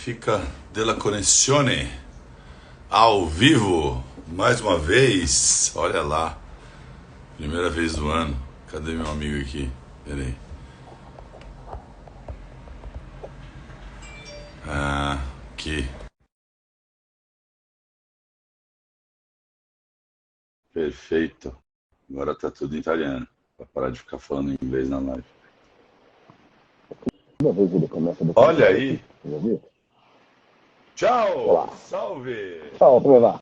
Fica della Connessione ao vivo, mais uma vez. Olha lá, primeira vez do ano. Cadê meu amigo aqui? Peraí. Aqui. Perfeito. Agora tá tudo em italiano. Pra parar de ficar falando inglês na live. Toda vez ele começa a Olha aí. Já viu? Ciao! Olá. Salve! Ciao, come va?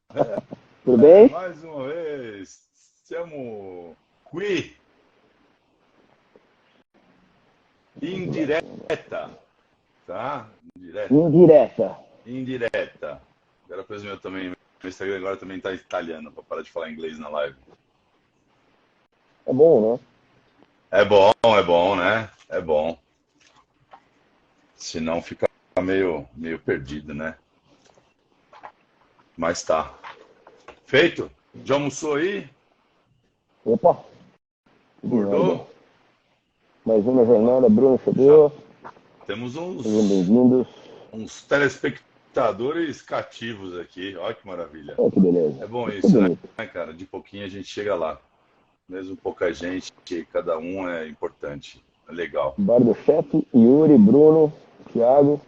Tudo bem? Mais uma vez. Siamo qui. In diretta. Tá? Indireta. Indireta. Agora pois meu também. Meu Instagram agora também tá em italiano, pra parar de falar inglês na live. É bom, né? É bom, né? É bom. Senão fica meio perdido, né? Mas tá. Feito? Já almoçou aí? Opa! Acordou? Mais uma jornada, Bruno chegou. Temos Sejam bem-vindos. uns telespectadores cativos aqui. Olha que maravilha. Olha que beleza. É bom Que isso, né, bonito. cara? De pouquinho a gente chega lá. Mesmo pouca gente, cada um é importante. É legal. Bar do chefe, Yuri, Bruno, Thiago.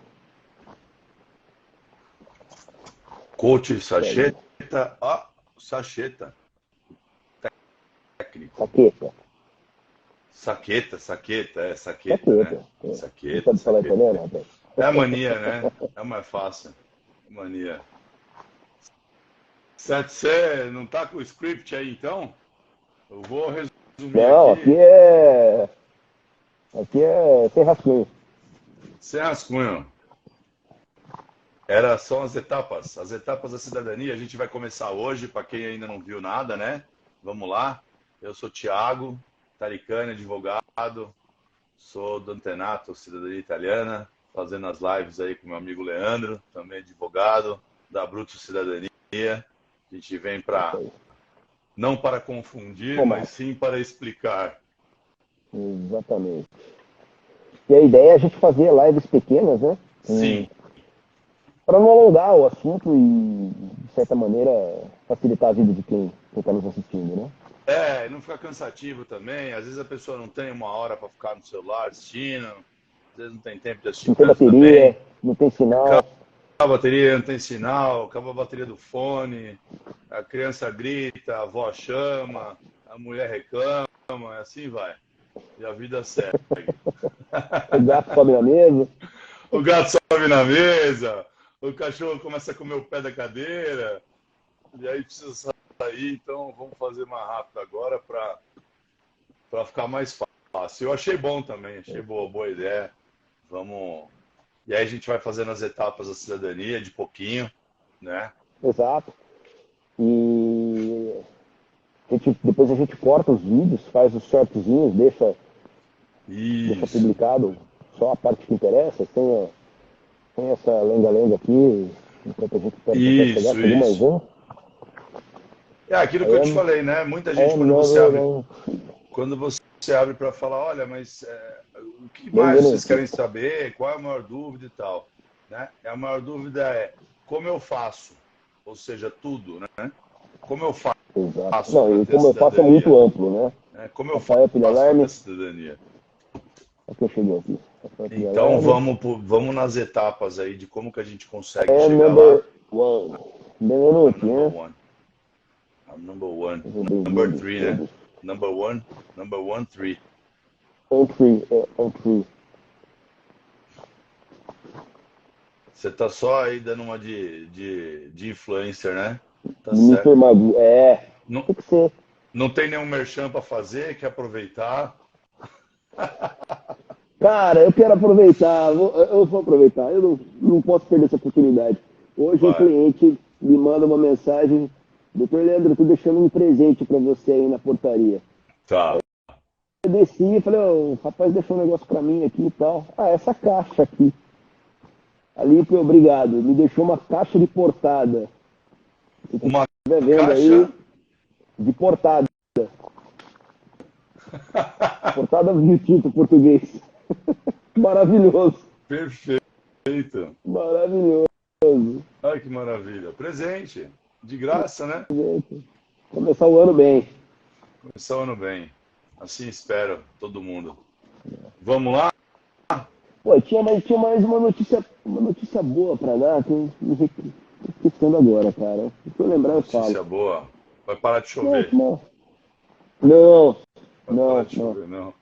Coach Sacheta. Ah, Sacheta. Técnico. Saqueta. Saqueta, né? Não Saqueta, sabe falar saqueta. italiano, rapaz? É a mania, né? É mais fácil. Mania. Você não tá com o script aí, então? Eu vou resumir Não, aqui. aqui é sem rascunho. Sem rascunho. Era só as etapas da cidadania. A gente vai começar hoje, para quem ainda não viu nada, né? Vamos lá. Eu sou Thiago Taricani, advogado. Sou do Antenato, cidadania italiana, fazendo as lives aí com meu amigo Leandro, também advogado da Bruto Cidadania. A gente vem para não para confundir, mas sim para explicar. Exatamente. E a ideia é a gente fazer lives pequenas, né? Sim. Para não alongar o assunto e, de certa maneira, facilitar a vida de quem está nos assistindo, né? É, não ficar cansativo também. Às vezes a pessoa não tem uma hora para ficar no celular assistindo, às vezes não tem tempo de assistir Não tem tanto bateria, também. não tem sinal. Acaba a bateria, não tem sinal, acaba a bateria do fone, a criança grita, a avó chama, a mulher reclama, assim vai. E a vida segue. O gato sobe na mesa. O gato sobe na mesa, o cachorro começa a comer o pé da cadeira, e aí precisa sair, então vamos fazer mais rápido agora para ficar mais fácil. Eu achei bom também, achei boa ideia. Vamos. E aí a gente vai fazendo as etapas da cidadania de pouquinho, né? Exato. E depois a gente corta os vídeos, faz os shortzinhos, deixa publicado só a parte que interessa, sem essa lenga-lenga aqui, enquanto a gente pode chegar, chegou mais um. É aquilo que eu te falei, né? Muita gente, quando você abre para falar, olha, mas o que mais vocês querem saber? Qual é a maior dúvida e tal? Né? A maior dúvida é como eu faço, ou seja, tudo, né? Como eu faço? Exato. Não, e como eu faço é muito amplo, né? Como eu faço para ter cidadania? Aqui eu cheguei aqui. Então vamos nas etapas aí de como que a gente consegue chegar lá. Benvenuti, né? I'm number one. Number three, né? Number one, three. On three. Você tá só aí dando uma de influencer, né? Tá certo. Não, tem que ser. Não tem nenhum merchan para fazer, quer aproveitar? Cara, eu quero aproveitar, eu vou aproveitar, eu não posso perder essa oportunidade. Hoje um cliente me manda uma mensagem: Doutor Leandro, eu tô deixando um presente para você aí na portaria. Tá. Eu desci e falei: o rapaz deixou um negócio para mim aqui e tal. Essa caixa aqui. Ali foi obrigado, me deixou uma caixa de portada. Uma caixa aí, de portada. Portada no título português. Maravilhoso. Perfeito. Perfeito. Maravilhoso. Ai, que maravilha. Presente. De graça, né? Gente, começar o ano bem. Começar o ano bem. Assim espero todo mundo. Vamos lá? Pô, tinha mais uma notícia boa pra dar, que eu me esquecendo agora, cara. Se eu lembrar, eu falo. Notícia boa. Vai parar de Não, chover. não. Não, Vai parar não, de não. chover, não.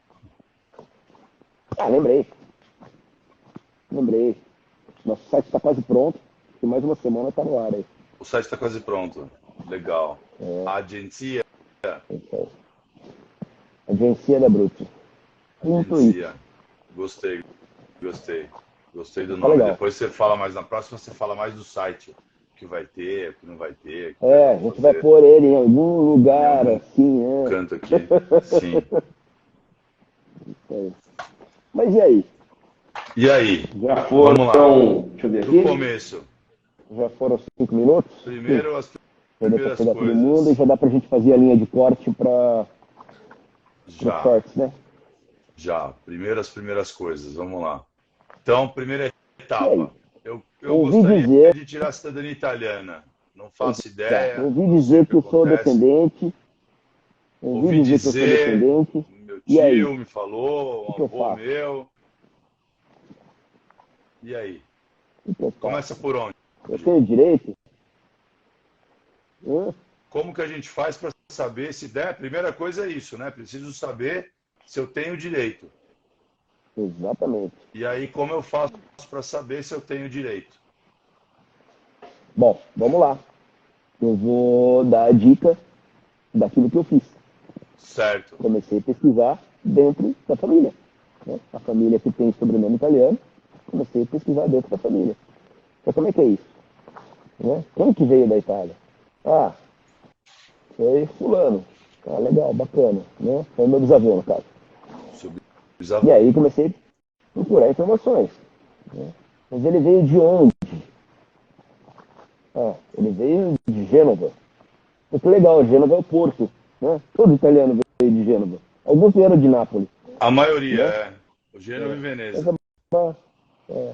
Ah, lembrei. Lembrei. Nosso site está quase pronto. E mais uma semana tá no ar aí. O site está quase pronto. Legal. É, A agência. é isso aí. Agência da Bruto. Ponto it. Agência. Gostei, gostei. Gostei do Tá nome. legal. Depois você fala mais na próxima, você fala mais do site. O que vai ter, o que não vai ter, o que nós É, a vamos gente vai fazer pôr ele em algum em lugar algum assim, né? canto aqui. Sim. É. Mas e aí? E aí? Já Vamos lá. foram. Deixa eu ver Do aqui. começo. Já foram 5 minutos? Sim. Primeiro as Já deu para primeiras pegar todo mundo e coisas. já dá pra gente fazer a linha de corte para os Já, shorts, né? já. Primeiro as primeiras coisas. Vamos lá. Então, primeira E aí? etapa. Eu Ouvi gostaria dizer, de tirar a cidadania italiana. Não faço exato, ideia, ouvi não sei dizer o que que eu sou acontece. descendente, ouvi Ouvi dizer que eu sou dizer, descendente, meu e aí? tio me falou, O um que eu avô faço? meu. E aí? O que eu faço? Começa por onde? Eu tenho direito? Hã? Como que a gente faz para saber se der? A primeira coisa é isso, né? Preciso saber se eu tenho direito. Exatamente. E aí, como eu faço para saber se eu tenho direito? Bom, vamos lá. Eu vou dar a dica daquilo que eu fiz. Certo. Comecei a pesquisar dentro da família, né? A família que tem sobrenome italiano, comecei a pesquisar dentro da família. Então, como é que é isso? Né? Quem que veio da Itália? Ah, foi fulano. Ah, legal, bacana. Né? Foi meu bisavô, no caso. Seu E bisavô. aí comecei a procurar informações. Né? Mas ele veio de onde? Ah, ele veio de Gênova. Muito legal, Gênova é o porto. Né? Todo italiano veio de Gênova. Alguns vieram de Nápoles. A maioria Né? é. O Gênova É. e Mas Veneza. é.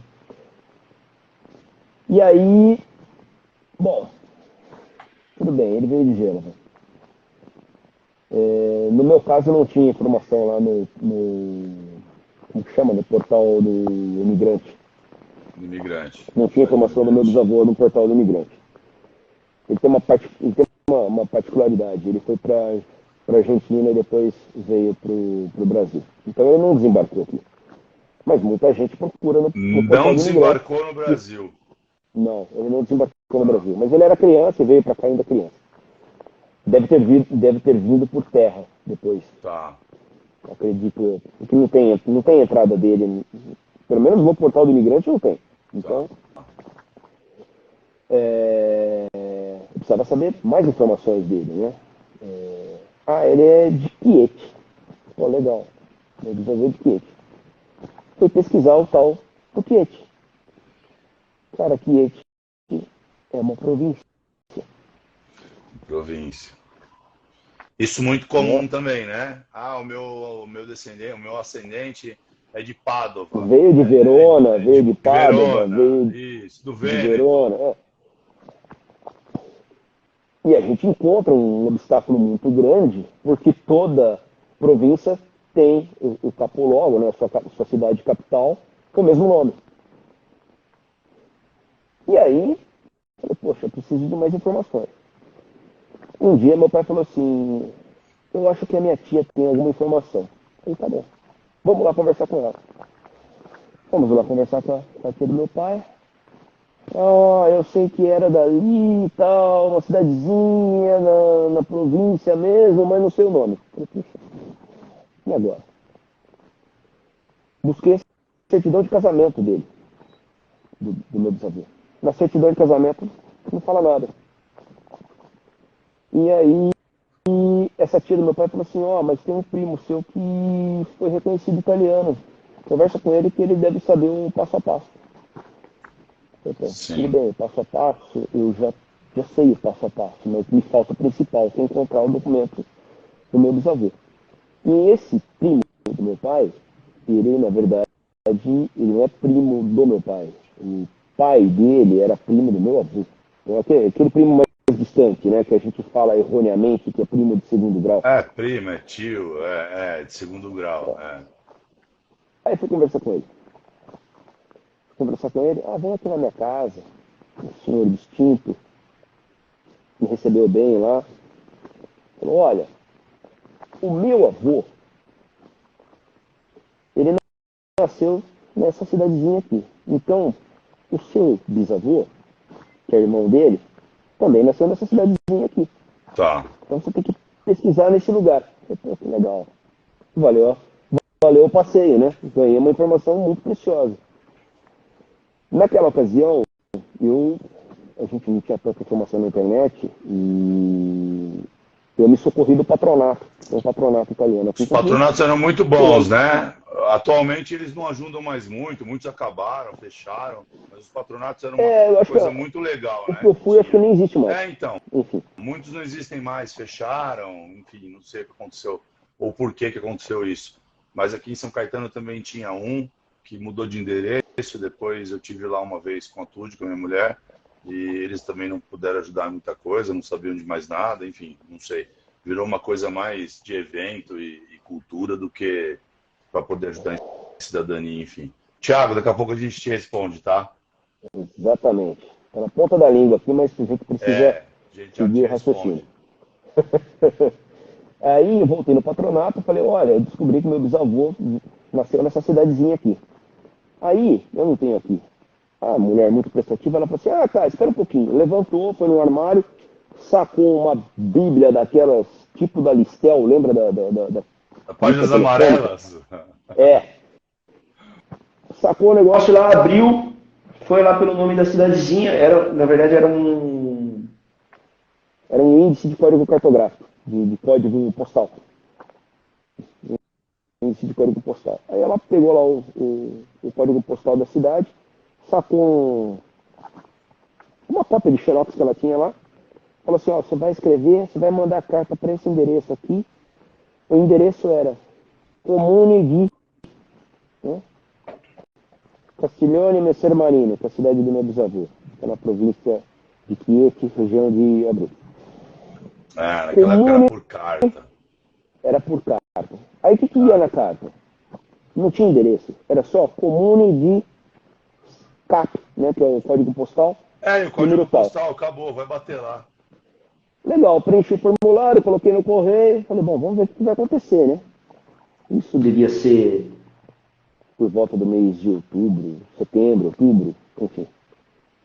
E aí, bom, tudo bem, ele veio de Gênova. É, no meu caso, não tinha informação lá como que chama, no portal do imigrante. Imigrante. Não tinha Site do informação do meu imigrante. bisavô no portal do imigrante. Ele tem uma particularidade. Ele foi para Argentina e depois veio para o Brasil. Então ele não desembarcou aqui. Mas muita gente procura no portal Não do imigrante. desembarcou no Brasil. Não, ele não desembarcou no Tá. Brasil. Mas ele era criança e veio para cá ainda criança. Deve ter vindo por terra depois. Tá. Acredito eu. Porque não tem entrada dele. Pelo menos no portal do imigrante não tem. Tá. Então, eu precisava saber mais informações dele, né? Ele é de Chieti. Pô, legal. Ele desenvolveu de Chieti. Fui pesquisar o tal do Chieti. Cara, Chieti é uma província, Província. Isso muito né? comum também, né? Ah, o meu descendente, o meu ascendente é de Pádua. Veio de Verona, É veio de de Pádua, Verona. veio Isso, do de Vêneto. Verona. E a gente encontra um obstáculo muito grande, porque toda província tem o capoluogo, né, sua cidade capital, com o mesmo nome. E aí, eu falei, poxa, eu preciso de mais informações. Um dia meu pai falou assim, eu acho que a minha tia tem alguma informação. Eu falei, tá bom, vamos lá conversar com ela. Vamos lá conversar com a tia do meu pai. Eu sei que era dali e tal, uma cidadezinha na província mesmo, mas não sei o nome. Eu falei, puxa, e agora? Busquei a certidão de casamento dele, do meu bisavô. Na certidão de casamento não fala nada. E aí essa tia do meu pai falou assim, mas tem um primo seu que foi reconhecido italiano. Conversa com ele que ele deve saber o passo a passo. Eu falei, tudo Sim. bem, o passo a passo, eu já sei o passo a passo, mas me falta o principal, que é encontrar o documento do meu bisavô. E esse primo do meu pai, ele, na verdade, ele não é primo do meu pai. o pai dele era primo do meu avô. Aquele primo mais distante, né? Que a gente fala erroneamente que é primo de segundo grau. É, primo, é tio, de segundo grau. É. Aí fui conversar com ele. Vem aqui na minha casa, um senhor distinto, me recebeu bem lá. Falou, olha, o meu avô, ele nasceu nessa cidadezinha aqui. Então, o seu bisavô, que é irmão dele, também nasceu nessa cidadezinha aqui. Tá. Então você tem que pesquisar nesse lugar. Pô, que legal. Valeu o passeio, né? Ganhei uma informação muito preciosa. Naquela ocasião, a gente não tinha tanta informação na internet e eu me socorri do patronato, um patronato italiano. Os patronatos eram muito bons, né? Atualmente eles não ajudam mais muito, muitos acabaram, fecharam, mas os patronatos eram uma coisa muito legal, né? O que eu fui, acho que nem existe mais. Então. Enfim. Muitos não existem mais, fecharam, enfim, não sei o que aconteceu, ou por que aconteceu isso. Mas aqui em São Caetano também tinha um que mudou de endereço, depois eu tive lá uma vez com a Tude, com a minha mulher, e eles também não puderam ajudar em muita coisa, não sabiam de mais nada, enfim, não sei. Virou uma coisa mais de evento e cultura do que para poder ajudar em cidadania, enfim. Tiago, daqui a pouco a gente te responde, tá? Exatamente. Está na ponta da língua aqui, mas a gente precisa seguir o raciocínio. Aí eu voltei no patronato e falei, olha, eu descobri que meu bisavô nasceu nessa cidadezinha aqui. Aí, eu não tenho aqui. A mulher muito prestativa, ela falou assim, tá, espera um pouquinho. Levantou, foi no armário, sacou uma bíblia daquelas, tipo da Listel, lembra da páginas amarelas? Sacou o negócio lá, abriu, foi lá pelo nome da cidadezinha, na verdade era um índice de código cartográfico, de código postal. Índice de código postal. Aí ela pegou lá o código postal da cidade, sacou uma cópia de xerox que ela tinha lá, falou assim, você vai escrever, você vai mandar a carta para esse endereço aqui. O endereço era Comune di, né? Castiglione Messer Marino, que é a cidade do meu bisavô, que é na província de Chieti, região de Abruzzo. Naquela época era por carta. Era por carta. Aí o que ia na carta? Não tinha endereço, era só Comune di CAP, né, que é o código postal. E o código postal, acabou, vai bater lá. Legal, preenchi o formulário, coloquei no correio, falei, bom, vamos ver o que vai acontecer, né? Isso devia ser por volta do mês de outubro, setembro, outubro, enfim.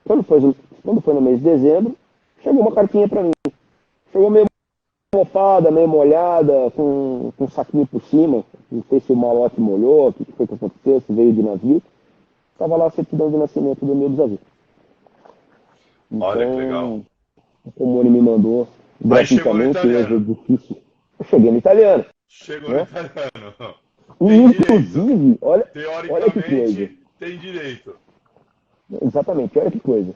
Quando foi no mês de dezembro, chegou uma cartinha para mim. Chegou meio mofada, meio molhada, com um saquinho por cima. Não sei se o malote molhou, o que foi que aconteceu, se veio de navio. Estava lá a certidão de nascimento do meu bisavô. Então, olha que legal. O Comune me mandou gratuitamente, hoje é difícil. Eu cheguei no italiano. Chegou no italiano. Inclusive, olha que coisa. Tem direito. Exatamente, olha que coisa.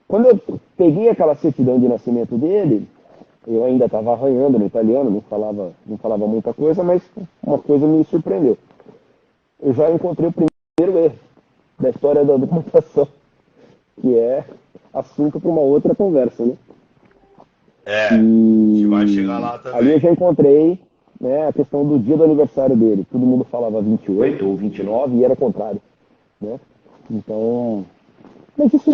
Quando eu peguei aquela certidão de nascimento dele, eu ainda estava arranhando no italiano, não falava muita coisa, mas uma coisa me surpreendeu. Eu já encontrei o primeiro erro da história da documentação, que é assunto para uma outra conversa, né? Que vai chegar lá também. Ali eu já encontrei, né, a questão do dia do aniversário dele. Todo mundo falava 28 ou 29 e era contrário, né? Então, mas isso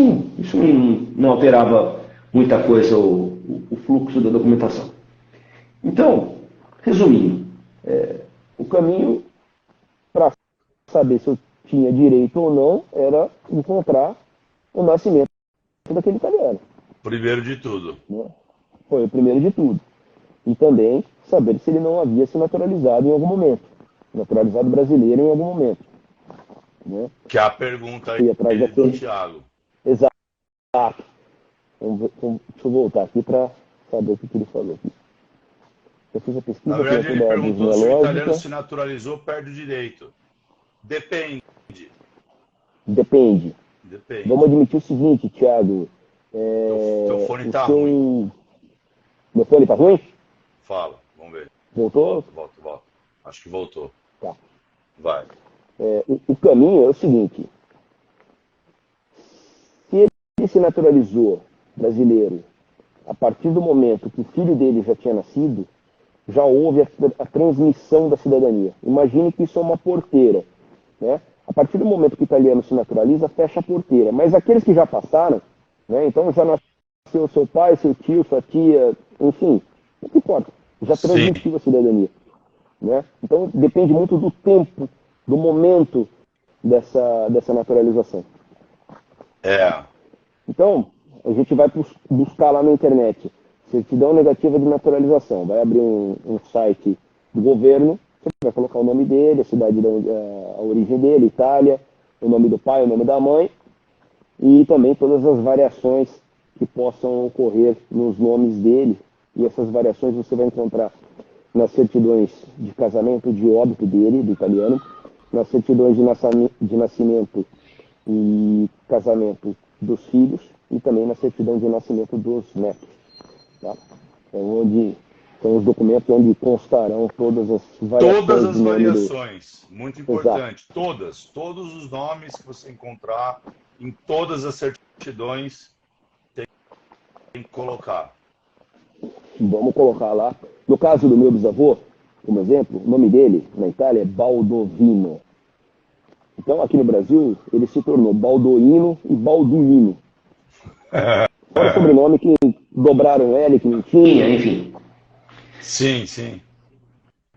não alterava muita coisa o fluxo da documentação. Então, resumindo, o caminho para saber se eu tinha direito ou não era encontrar o nascimento daquele italiano. Primeiro de tudo. Né? Foi o primeiro de tudo. E também saber se ele não havia se naturalizado em algum momento. Naturalizado brasileiro em algum momento. Né? Que é a pergunta aí do Thiago. Exato. Deixa eu voltar aqui para saber o que ele falou aqui. Eu fiz a pesquisa. Na verdade, ele perguntou se o italiano se naturalizou, perde o direito. Depende. Vamos admitir o seguinte, Thiago. Teu fone tá ruim. Meu fone tá ruim? Fala, vamos ver. Voltou? Volta. Acho que voltou. Tá. Vai. O caminho é o seguinte. se naturalizou brasileiro a partir do momento que o filho dele já tinha nascido, já houve a transmissão da cidadania. Imagine que isso é uma porteira, né? A partir do momento que o italiano se naturaliza, fecha a porteira. Mas aqueles que já passaram, né? Então já nasceu seu pai, seu tio, sua tia, enfim, não importa, já transmitiu a cidadania, né? Então depende muito do tempo, do momento dessa naturalização. Então, a gente vai buscar lá na internet certidão negativa de naturalização. Vai abrir um site do governo, você vai colocar o nome dele, a cidade, a origem dele, Itália, o nome do pai, o nome da mãe, e também todas as variações que possam ocorrer nos nomes dele. E essas variações você vai encontrar nas certidões de casamento, de óbito dele, do italiano, nas certidões de nascimento e casamento dos filhos e também na certidão de nascimento dos netos. Tá? Onde são os documentos onde constarão todas as variações. Todas as variações, muito importante. Exato. Todos os nomes que você encontrar em todas as certidões tem que colocar. Vamos colocar lá. No caso do meu bisavô, como exemplo, o nome dele na Itália é Baldovino. Então, aqui no Brasil, ele se tornou Baldoino e Balduino. Fora o sobrenome que dobraram L, que não tinha, enfim. Sim, sim.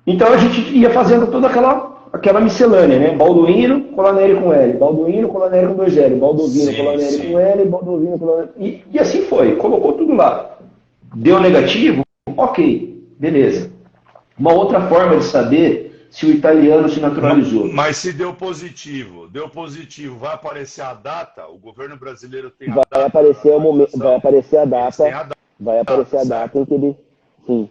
Então, a gente ia fazendo toda aquela miscelânea, né? Balduino, Colaneri com L. Balduino, Colaneri com 2L. Baldovino, Colaneri com L. Baldovino, Colaneri... E assim foi. Colocou tudo lá. Deu negativo? Ok, beleza. Uma outra forma de saber se o italiano se naturalizou. Mas se deu positivo, vai aparecer a data? O governo brasileiro tem a data? Vai aparecer a data. Vai aparecer a data em que ele... Sim.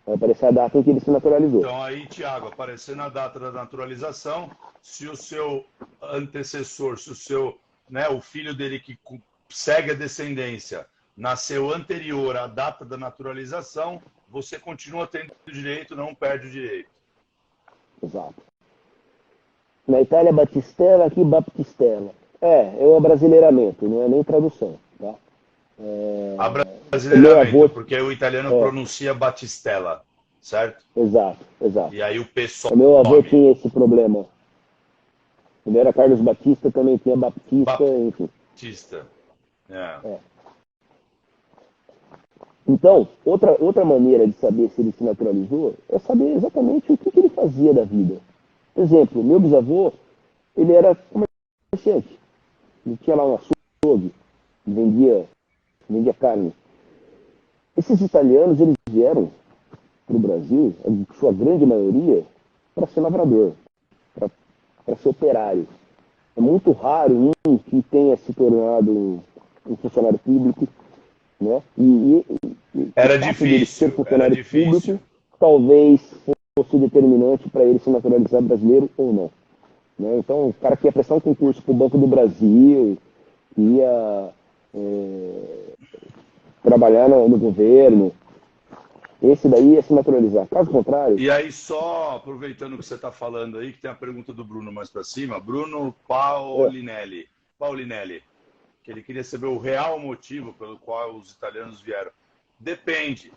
Vai aparecer a data em que ele se naturalizou. Então aí, Tiago, aparecendo a data da naturalização, se o seu antecessor, se o seu, né, o filho dele que segue a descendência, nasceu anterior à data da naturalização, você continua tendo o direito, não perde o direito. Exato. Na Itália, Batistella, aqui Baptistella. É o abrasileiramento, não é nem tradução. Tá? Abrasileiramento, porque o italiano pronuncia Batistella, certo? Exato. E aí o pessoal... O meu avô tinha esse problema. Ele era Carlos Batista, também tinha Baptista, enfim. Batista. Então, outra maneira de saber se ele se naturalizou é saber exatamente o que ele fazia da vida. Por exemplo, meu bisavô, ele era comerciante. Ele tinha lá um açougue, vendia carne. Esses italianos, eles vieram para o Brasil, a sua grande maioria, para ser lavrador, para ser operário. É muito raro um que tenha se tornado um funcionário público, né? Era difícil, público, talvez fosse determinante para ele se naturalizar brasileiro ou não. Né? Então, o cara que ia prestar um concurso para o Banco do Brasil, ia trabalhar no governo, esse daí ia se naturalizar. Caso contrário... E aí, só aproveitando o que você está falando aí, que tem a pergunta do Bruno mais para cima, Bruno Paulinelli, que ele queria saber o real motivo pelo qual os italianos vieram. Depende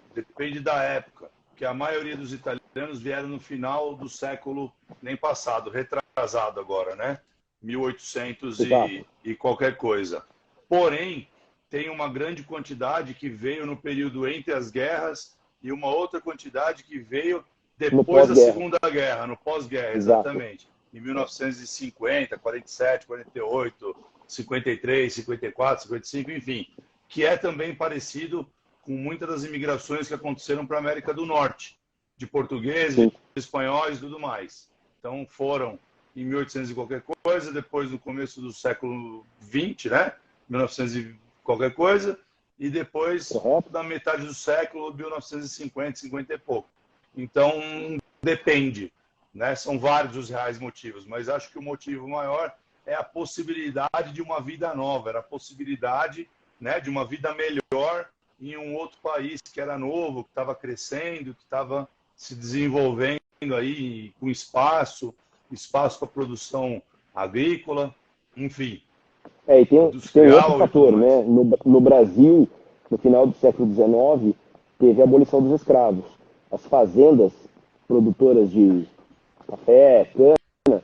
da época, porque a maioria dos italianos vieram no final do século nem passado, retrasado agora, né? 1800 e qualquer coisa. Porém, tem uma grande quantidade que veio no período entre as guerras e uma outra quantidade que veio depois da Segunda Guerra, no pós-guerra, exatamente. Em 1950, 47, 48, 53, 54, 55, enfim. Que é também parecido com muitas das imigrações que aconteceram para a América do Norte, de portugueses, de espanhóis e tudo mais. Então foram em 1800 e qualquer coisa, depois no começo do século 20, né? 1900 e qualquer coisa, e depois da metade do século, 1950, 50 e pouco. Então, depende, né? São vários os reais motivos, mas acho que o motivo maior é a possibilidade de uma vida nova, era a possibilidade, né, de uma vida melhor em um outro país que era novo, que estava crescendo, que estava se desenvolvendo aí com espaço para produção agrícola, enfim. E tem outro fator, tudo né? No Brasil, no final do século XIX, teve a abolição dos escravos. As fazendas produtoras de café, cana,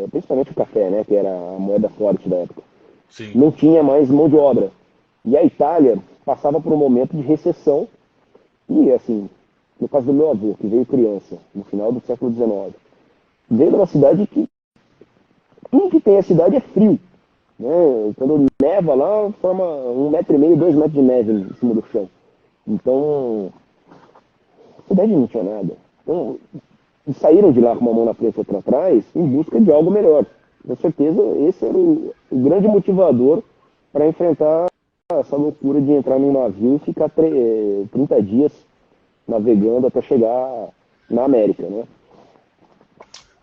principalmente o café, né? Que era a moeda forte da época. Sim. Não tinha mais mão de obra. E a Itália passava por um momento de recessão. E, assim, no caso do meu avô, que veio criança, no final do século XIX, veio de uma cidade que tudo que tem a cidade é frio. Né? Quando neva lá, forma 1,5 m, 2 metros de neve em cima do chão. Então, a cidade não tinha nada. Então, saíram de lá com uma mão na frente e outra atrás em busca de algo melhor. Com certeza, esse era o grande motivador para enfrentar essa loucura de entrar num navio e ficar 30 dias navegando até chegar na América, né?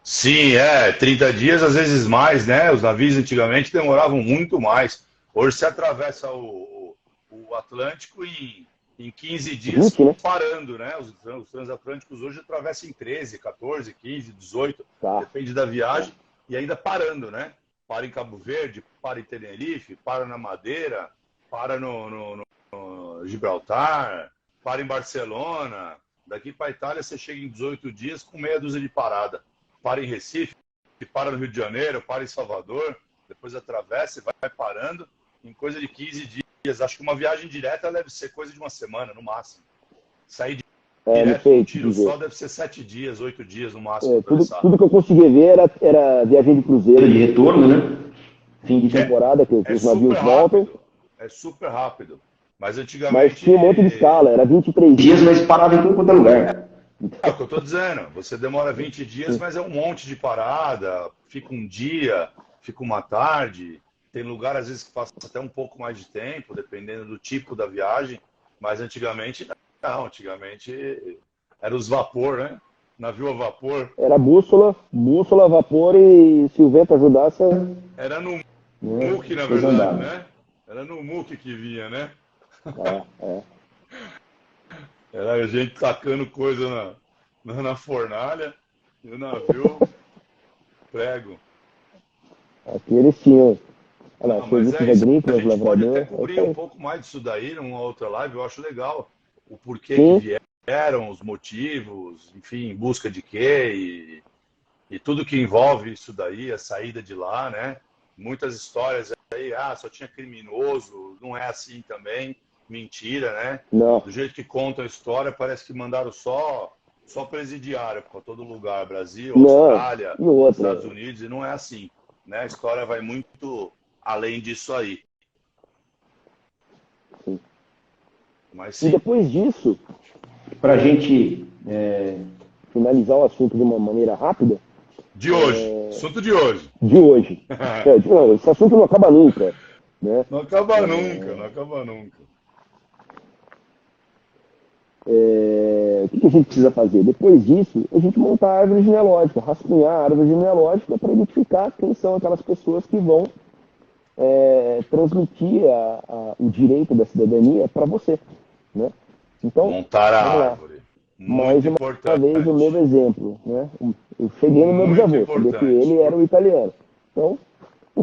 Sim, 30 dias, às vezes mais, né? Os navios antigamente demoravam muito mais. Hoje você atravessa o Atlântico em 15 dias 20, né? parando, né? Os transatlânticos hoje atravessam em 13, 14, 15, 18, Tá. depende da viagem, e ainda parando, né? Para em Cabo Verde, para em Tenerife, para na Madeira, para no Gibraltar, para em Barcelona. Daqui para a Itália você chega em 18 dias com meia dúzia de parada. Para em Recife, para no Rio de Janeiro, para em Salvador, depois atravessa e vai parando em coisa de 15 dias. Acho que uma viagem direta deve ser coisa de uma semana, no máximo. Sair direto num tiro só deve ser 7 dias, 8 dias no máximo. Tudo que eu conseguia ver era viagem de cruzeiro de retorno, né? Fim de temporada, que os navios voltam. É super rápido. Mas antigamente... Mas tinha um monte de escala, era 23 dias, mas parava em tudo quanto é lugar. É o que eu estou dizendo. Você demora 20 dias, mas é um monte de parada. Fica um dia, fica uma tarde. Tem lugar, às vezes, que passa até um pouco mais de tempo, dependendo do tipo da viagem. Mas antigamente, não. Antigamente, era os vapor, né? Navio a vapor. Era bússola, vapor e se o vento ajudasse... Era no muque, na verdade, né? Era no muque que vinha, né? Era a gente tacando coisa na fornalha e o navio prego. Aqui eles tinham. Mas é isso. A gente pode até cobrir um pouco mais disso daí numa outra live. Eu acho legal o porquê que vieram, os motivos, enfim, em busca de quê e tudo que envolve isso daí, a saída de lá, né? Muitas histórias aí, só tinha criminoso, não é assim também. Mentira, né? Não. Do jeito que contam a história, parece que mandaram só presidiário para todo lugar, Brasil, Austrália, Estados Unidos, e não é assim, né? A história vai muito além disso aí. Sim. Mas sim. E depois disso, para a gente finalizar o assunto de uma maneira rápida... De hoje, assunto de hoje. De hoje. Esse assunto não acaba nunca. Né? Não acaba nunca, não acaba nunca. O que a gente precisa fazer? Depois disso, a gente montar a árvore genealógica, rascunhar a árvore genealógica para identificar quem são aquelas pessoas que vão transmitir o direito da cidadania para você. Né? Então, montar a árvore. Mais uma vez o meu exemplo. Né? Eu cheguei no meu bisavô, sabia que ele era o italiano. Então,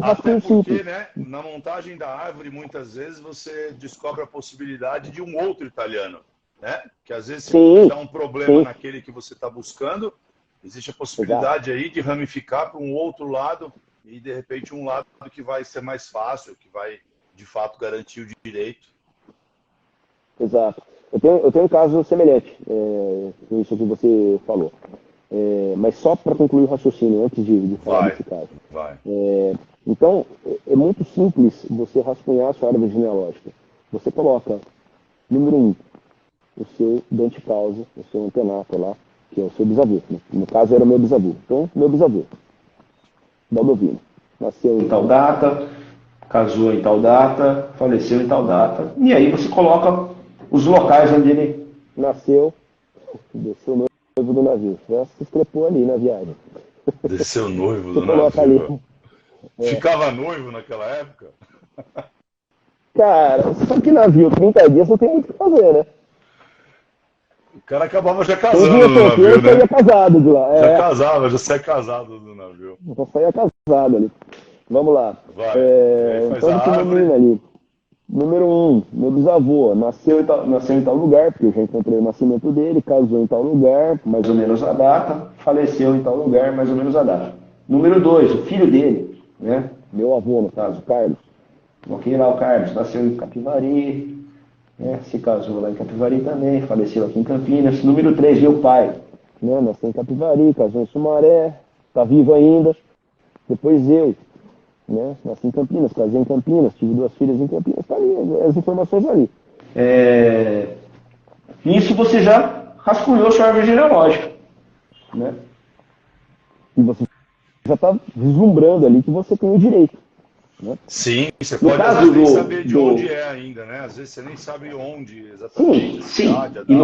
até porque, né, na montagem da árvore, muitas vezes você descobre a possibilidade de um outro italiano. Né? Que às vezes se dá um problema naquele que você está buscando, existe a possibilidade aí de ramificar para um outro lado e de repente um lado que vai ser mais fácil, que vai de fato garantir o direito. Exato. Eu tenho um caso semelhante com isso que você falou. Mas só para concluir o raciocínio, antes de falar desse caso. Então, é muito simples você rascunhar a sua árvore genealógica. Você coloca, número 1, o seu dante causa, o seu antenato lá, que é o seu bisavô. No caso, era o meu bisavô. Então, meu bisavô, Baldovino, nasceu em tal data, casou em tal data, faleceu em tal data. E aí você coloca os locais onde ele nasceu, desceu noivo do navio. Já se estrepou ali na viagem. Desceu noivo do navio. Ficava noivo naquela época? Cara, só que navio, 30 dias não tem muito o que fazer, né? O cara acabava já casando no navio, né? Já casado de lá. Já casava, já saía casado do navio. Já saía casado ali. Vamos lá. Vai. Faz Então, a árvore. ali. Número 1, meu bisavô nasceu em tal lugar, porque eu já encontrei o nascimento dele, casou em tal lugar, mais ou menos a data, faleceu em tal lugar, mais ou menos a data. Número 2, o filho dele, né? Meu avô, no caso, Carlos. Coloquei lá o Carlos, nasceu em Capivari, né? Se casou lá em Capivari também, faleceu aqui em Campinas. Número 3, meu pai, né? Nasceu em Capivari, casou em Sumaré, está vivo ainda. Depois eu, né? Nasci em Campinas, casei em Campinas, tive 2 filhas em Campinas, tá ali, as informações ali. Isso você já rascunhou sua árvore genealógica, né? E você já está vislumbrando ali que você tem o direito. Né? Sim, você No pode às caso vezes nem saber de onde é ainda, né? Às vezes você nem sabe onde exatamente, a cidade, a E data.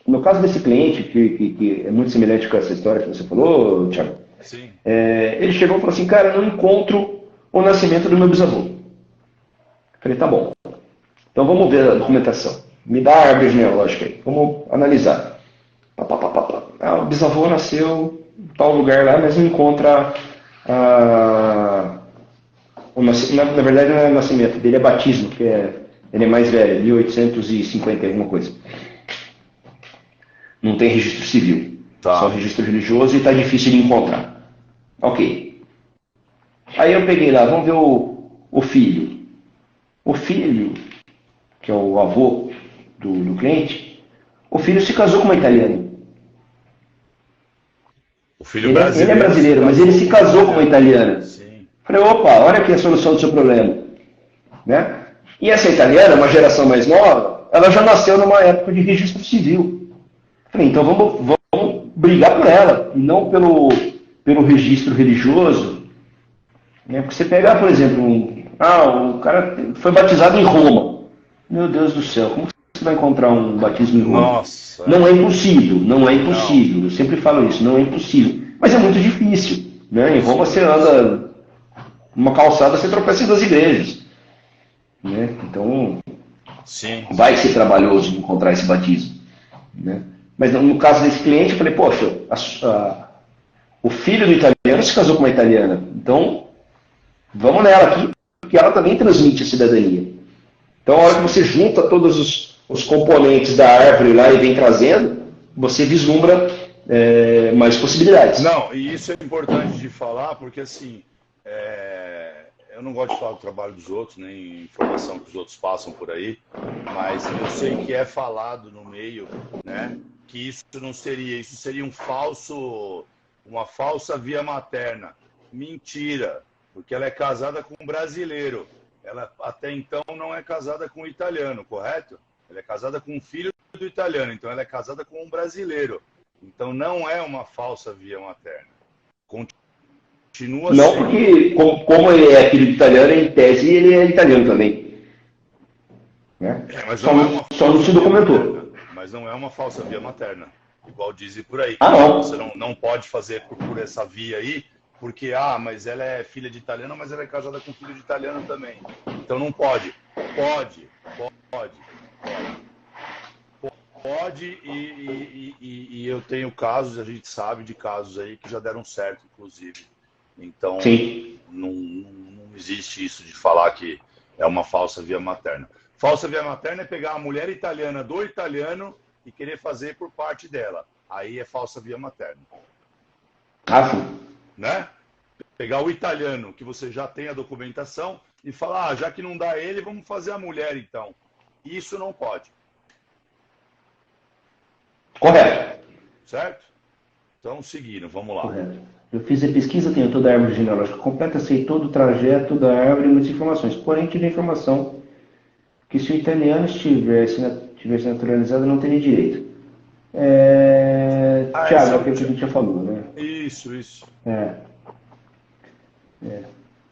no caso desse cliente, que é muito semelhante com essa história que você falou, Thiago, Sim. ele chegou e falou assim, cara, eu não encontro o nascimento do meu bisavô. Eu falei, tá bom. Então vamos ver a documentação. Me dá a árvore genealógica aí. Vamos analisar. O bisavô nasceu em tal lugar lá, mas não encontra na verdade não é nascimento, dele é batismo, ele é mais velho, 1850 alguma coisa. Não tem registro civil, só registro religioso e está difícil de encontrar. Ok. Aí eu peguei lá, vamos ver o filho. O filho, que é o avô do cliente, o filho se casou com uma italiana. O filho brasileiro. Ele é brasileiro, mas ele se casou com uma italiana. Sim. Falei, opa, olha aqui a solução do seu problema. Né? E essa italiana, uma geração mais nova, ela já nasceu numa época de registro civil. Falei, então vamos brigar por ela, e não pelo registro religioso. Né? Porque você pegar, por exemplo, o cara foi batizado em Roma. Meu Deus do céu, como você vai encontrar um batismo em Roma? Nossa. Não é impossível, não é impossível. Não. Eu sempre falo isso, não é impossível. Mas é muito difícil. Né? Em Roma você anda numa calçada, você tropeça em 2 igrejas. Né? Então, sim, vai ser trabalhoso encontrar esse batismo. Né? Mas no caso desse cliente, eu falei, poxa, o filho do italiano se casou com uma italiana. Então, vamos nela aqui, porque ela também transmite a cidadania. Então, a hora que você junta todos os componentes da árvore lá e vem trazendo, você vislumbra mais possibilidades. Não, e isso é importante de falar, porque assim, eu não gosto de falar do trabalho dos outros, nem informação que os outros passam por aí, mas eu sei que é falado no meio, né, que isso seria uma falsa via materna. Mentira, porque ela é casada com um brasileiro. Ela até então não é casada com um italiano, correto? Ela é casada com um filho do italiano, então ela é casada com um brasileiro. Então não é uma falsa via materna. Continua não, sendo. Porque como ele é filho de italiano, em tese ele é italiano também. Né? Mas não é uma só não se documentou. Materna, mas não é uma falsa via materna. Igual dizem por aí. Não. Você não pode fazer por essa via aí, porque, mas ela é filha de italiano, mas ela é casada com filho de italiano também. Então não pode. Pode, e eu tenho casos, a gente sabe de casos aí que já deram certo, inclusive. Então, não existe isso de falar que é uma falsa via materna. Falsa via materna é pegar a mulher italiana do italiano e querer fazer por parte dela. Aí é falsa via materna. Sim. Né? Pegar o italiano, que você já tem a documentação, e falar, já que não dá ele, vamos fazer a mulher, então. Isso não pode. Correto. Certo? Então, seguindo, vamos lá. Correto. Eu fiz a pesquisa, tenho toda a árvore genealógica completa, sei todo o trajeto da árvore e muitas informações. Porém, tive a informação que se o italiano tivesse naturalizado, não teria direito. Tiago, é o que a gente já falou, né? Isso.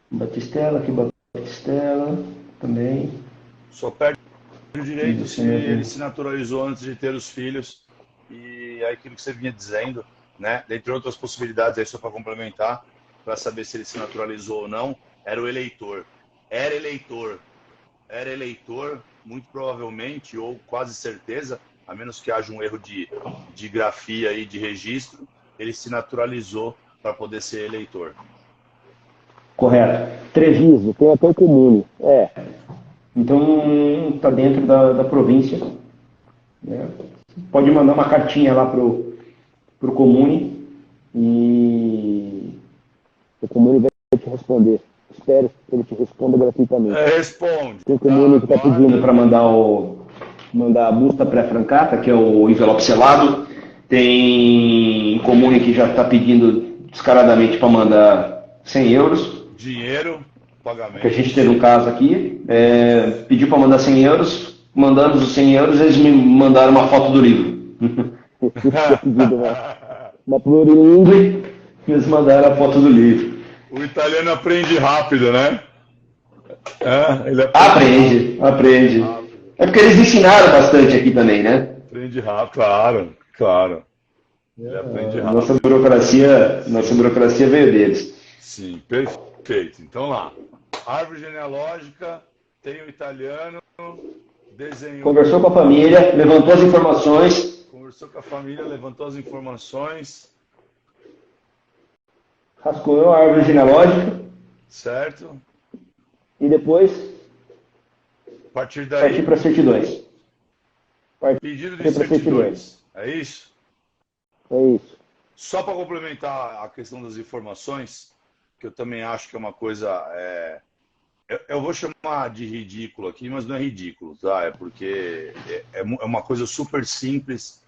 Batistela, aqui Batistela, também. Só perde o direito se ele se naturalizou antes de ter os filhos. E é aquilo que você vinha dizendo, né? Dentre outras possibilidades, aí só para complementar, para saber se ele se naturalizou ou não, era o eleitor. Era eleitor, muito provavelmente, ou quase certeza, a menos que haja um erro de grafia e de registro, ele se naturalizou para poder ser eleitor. Correto. Treviso, tem até o Comune. Então, está dentro da província. Né? Pode mandar uma cartinha lá pro Comune e o Comune vai te responder. Espero que ele te responda gratuitamente. Responde. Tem o Comune que está pedindo. para mandar a busta pré-francata, que é o envelope selado. Tem Comune que já está pedindo descaradamente para mandar 100 euros. Dinheiro, pagamento. Que a gente teve um caso aqui, pediu para mandar 100 euros, mandamos os 100 euros, eles me mandaram uma foto do livro. Uma plurilingue. Eles mandaram a foto do livro. O italiano aprende rápido, né? Ele Aprende. É porque eles ensinaram bastante aqui também, né? Aprende rápido, claro. Ele aprende rápido. Nossa burocracia veio deles. Sim, perfeito. Então lá, árvore genealógica, tem o italiano, desenhou. Conversou com a família, levantou as informações. Conversou com a família, levantou as informações. Rascunhou a árvore genealógica. Certo. E depois A partir daí, partir para certidões. pedido de certidões. É isso? É isso. Só para complementar a questão das informações, que eu também acho que é uma coisa... eu vou chamar de ridículo aqui, mas não é ridículo, tá? É porque é uma coisa super simples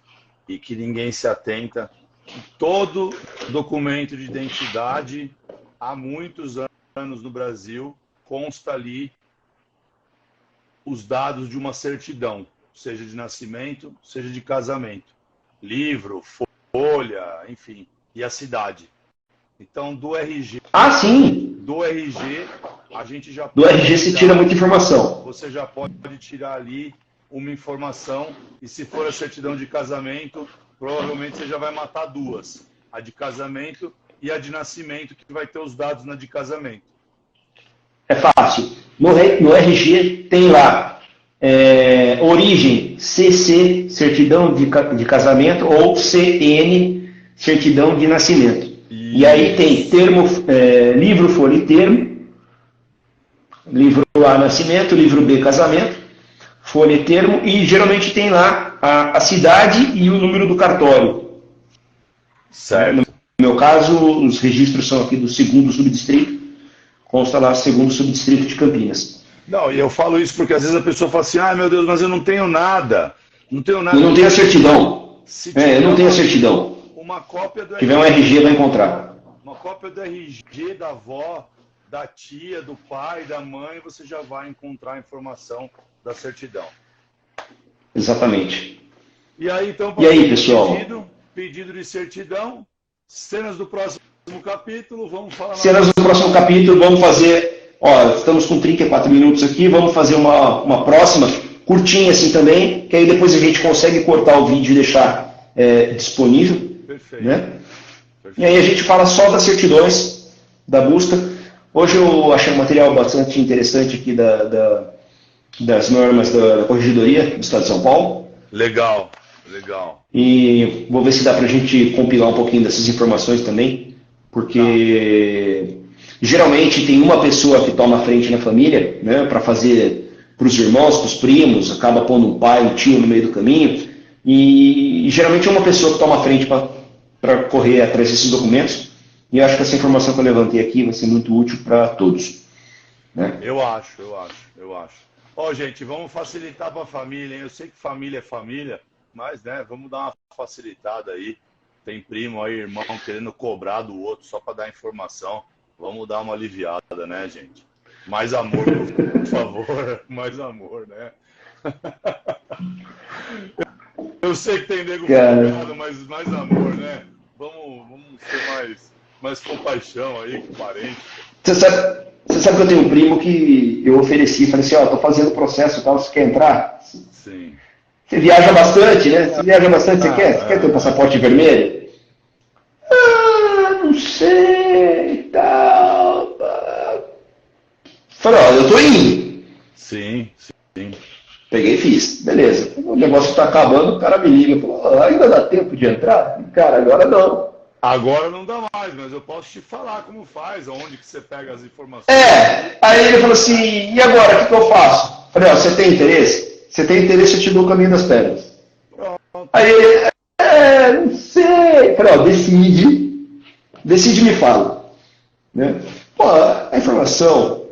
e que ninguém se atenta. Todo documento de identidade, há muitos anos no Brasil, consta ali os dados de uma certidão, seja de nascimento, seja de casamento. Livro, folha, enfim, e a cidade. Então, do RG... Sim! Do RG, a gente já... Do RG se tira muita informação. Você já pode tirar ali uma informação, e se for a certidão de casamento, provavelmente você já vai matar duas. A de casamento e a de nascimento, que vai ter os dados na de casamento. É fácil. No RG tem lá origem, CC, certidão de casamento, ou CN, certidão de nascimento. E aí tem termo, livro, folha e termo, livro A, nascimento, livro B, casamento, folha e termo, e geralmente tem lá a cidade e o número do cartório. Certo. No meu caso, os registros são aqui do 2º subdistrito, consta lá 2º subdistrito de Campinas. Não, e eu falo isso porque às vezes a pessoa fala assim, meu Deus, mas eu não tenho nada. Não tenho nada. Eu não tenho a certidão. Eu não tenho a certidão. Uma cópia do Se tiver um RG, vai encontrar. Uma cópia do RG da avó, da tia, do pai, da mãe, você já vai encontrar a informação da certidão. Exatamente. E aí, então, pessoal? Pedido de certidão, cenas do próximo capítulo, vamos falar... Cenas do próximo capítulo, vamos fazer... estamos com 34 minutos aqui, vamos fazer uma próxima, curtinha assim também, que aí depois a gente consegue cortar o vídeo e deixar disponível. Perfeito. Né? E aí a gente fala só das certidões, da busca. Hoje eu achei um material bastante interessante aqui das normas da Corregedoria do Estado de São Paulo. Legal. E vou ver se dá para a gente compilar um pouquinho dessas informações também, porque geralmente tem uma pessoa que toma a frente na família, né, para fazer para os irmãos, para os primos, acaba pondo um pai, um tio no meio do caminho, e geralmente é uma pessoa que toma a frente para correr atrás desses documentos, e eu acho que essa informação que eu levantei aqui vai ser muito útil para todos. Né? Eu acho. Gente, vamos facilitar para a família, hein? Eu sei que família é família, mas, né, vamos dar uma facilitada aí. Tem primo aí, irmão, querendo cobrar do outro só para dar informação. Vamos dar uma aliviada, né, gente? Mais amor, por favor. Mais amor, né? Eu sei que tem nego folgado, mas mais amor, né? Vamos ter mais compaixão aí com o parente. Você sabe que eu tenho um primo que eu ofereci, falei assim, tô fazendo o processo e tal, você quer entrar? Sim. Você viaja bastante, né? Você quer ter um passaporte vermelho? Não sei e tal. Falei, eu tô indo. Sim. Peguei e fiz. Beleza. O negócio tá acabando, o cara me liga. Falou, ainda dá tempo de entrar? Cara, agora não. Agora não dá mais, mas eu posso te falar como faz, aonde que você pega as informações. Aí ele falou assim, e agora, o que eu faço? Falei, ó, você tem interesse? Se tem interesse, eu te dou o caminho das pedras. Pronto. Aí ele, não sei. Falei, ó, decide e me fala. Né? Pô, a informação,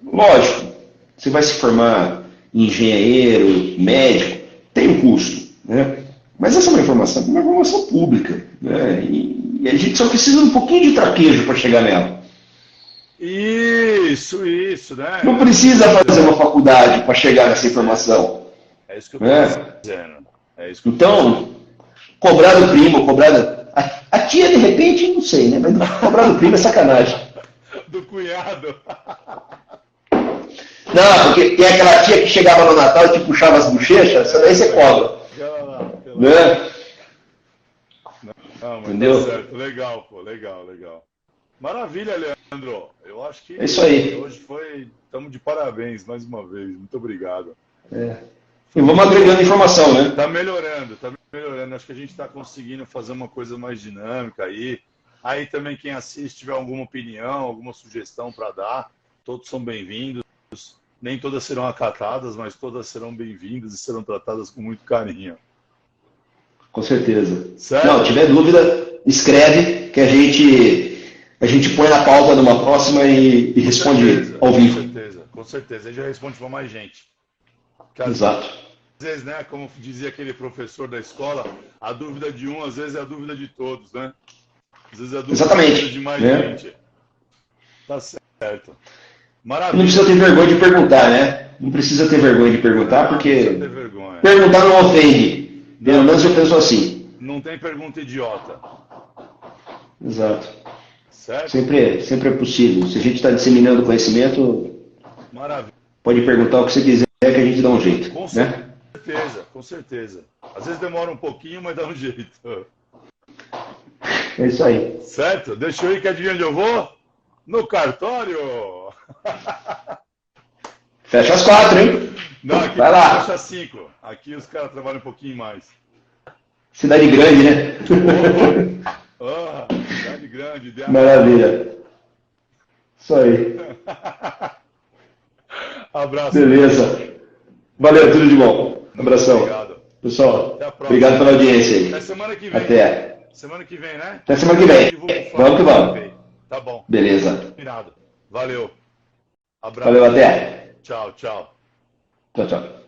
lógico, você vai se formar engenheiro, médico, tem um custo, né? Mas essa é uma informação pública, né? E a gente só precisa de um pouquinho de traquejo para chegar nela. Isso, né? Não precisa fazer uma faculdade para chegar nessa informação. É isso que eu estou dizendo. Então, cobrar do primo, a tia, de repente, não sei, né? Mas cobrar do primo é sacanagem. Do cunhado. Não, porque tem aquela tia que chegava no Natal e te puxava as bochechas, essa daí você cobra. Né? Não, mas entendeu? Tá certo. Legal, pô. Legal. Maravilha, Leandro. Eu acho que é isso aí. Hoje estamos de parabéns mais uma vez. Muito obrigado. E vamos agregando informação, né? Tá melhorando. Acho que a gente está conseguindo fazer uma coisa mais dinâmica aí. Aí também quem assiste tiver alguma opinião, alguma sugestão para dar, todos são bem-vindos. Nem todas serão acatadas, mas todas serão bem-vindas e serão tratadas com muito carinho. Com certeza. Certo? Não, tiver dúvida, escreve que a gente põe na pauta numa próxima e responde ao vivo. Com certeza. Aí já responde para mais gente. Exato. Às vezes, né, como dizia aquele professor da escola, a dúvida de um, às vezes, é a dúvida de todos, né? Às vezes é a dúvida de mais gente. Tá certo. Maravilha. Não precisa ter vergonha de perguntar, né? Não precisa ter vergonha de perguntar, porque perguntar não ofende. Pelo menos eu penso assim. Não tem pergunta idiota. Exato. Certo? Sempre é possível. Se a gente está disseminando conhecimento, maravilha, pode perguntar o que você quiser que a gente dá um jeito. Com certeza. Às vezes demora um pouquinho, mas dá um jeito. É isso aí. Certo? Deixa eu ir, que adivinha onde eu vou? No cartório! Fecha às 4, hein? Não, aqui vai lá. Fecha às 5. Aqui os caras trabalham um pouquinho mais. Cidade grande, né? Cidade grande. Maravilha. Isso aí. Abraço. Beleza. Valeu, tudo de bom. Abração. Obrigado. Pessoal, obrigado pela audiência aí. Até semana que vem. Até. Semana que vem, né? Até semana que vem. Vamos que vamos. Tá bom. Beleza. Combinado. Valeu. Abraço. Valeu, até. Tchau. Tchau.